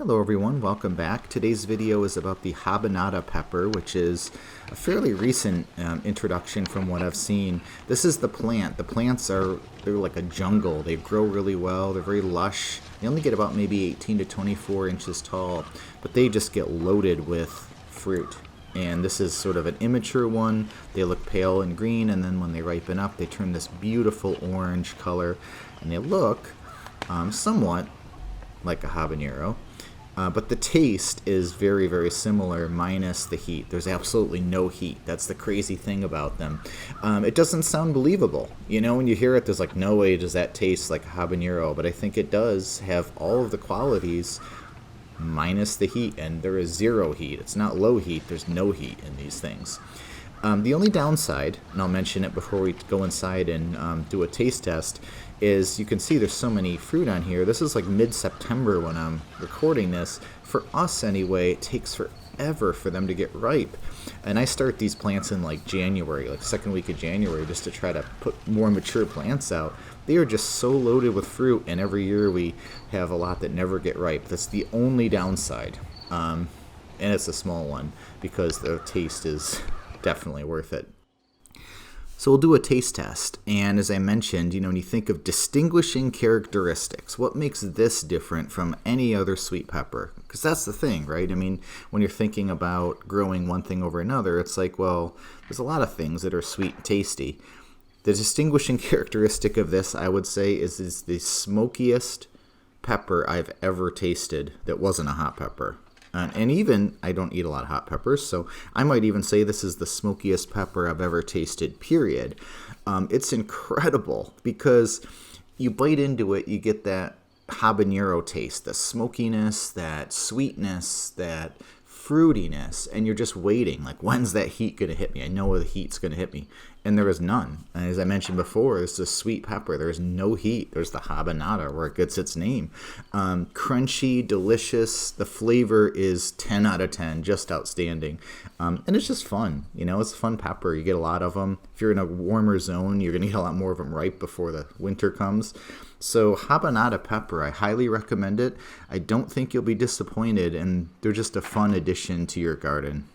Hello everyone, welcome back. Today's video is about the Habanada pepper, which is a fairly recent introduction from what I've seen. This is the plant. The plants they're like a jungle. They grow really well. They're very lush. They only get about maybe 18 to 24 inches tall, but they just get loaded with fruit. And this is sort of an immature one. They look pale and green, and then when they ripen up, they turn this beautiful orange color, and they look somewhat like a habanero. But the taste is very, very similar, minus the heat. There's absolutely no heat. That's the crazy thing about them. It doesn't sound believable. You know, when you hear it, there's like, no way does that taste like a habanero. But I think it does have all of the qualities minus the heat. And there is zero heat. It's not low heat. There's no heat in these things. The only downside, and I'll mention it before we go inside and do a taste test, is you can see there's so many fruit on here. This is like mid-September when I'm recording this. For us anyway, it takes forever for them to get ripe. And I start these plants in like January, like second week of January, just to try to put more mature plants out. They are just so loaded with fruit, and every year we have a lot that never get ripe. That's the only downside. And it's a small one because the taste is definitely worth it. So we'll do a taste test, and as I mentioned, when you think of distinguishing characteristics, what makes this different from any other sweet pepper? Because that's the thing, right? I mean, when you're thinking about growing one thing over another, it's like, well, there's a lot of things that are sweet and tasty. The distinguishing characteristic of this, I would say, is the smokiest pepper I've ever tasted that wasn't a hot pepper. And even, I don't eat a lot of hot peppers, so I might even say this is the smokiest pepper I've ever tasted, period. It's incredible because you bite into it, you get that habanero taste, the smokiness, that sweetness, that fruitiness, and you're just waiting, like, when's that heat going to hit me? I know the heat's going to hit me. And there is none. And as I mentioned before, it's a sweet pepper. There's no heat. There's the habanada where it gets its name. Crunchy, delicious. The flavor is 10 out of 10, just outstanding. And it's just fun. It's a fun pepper. You get a lot of them. If you're in a warmer zone, you're going to get a lot more of them right before the winter comes. So Habanada pepper, I highly recommend it. I don't think you'll be disappointed, and they're just a fun addition to your garden.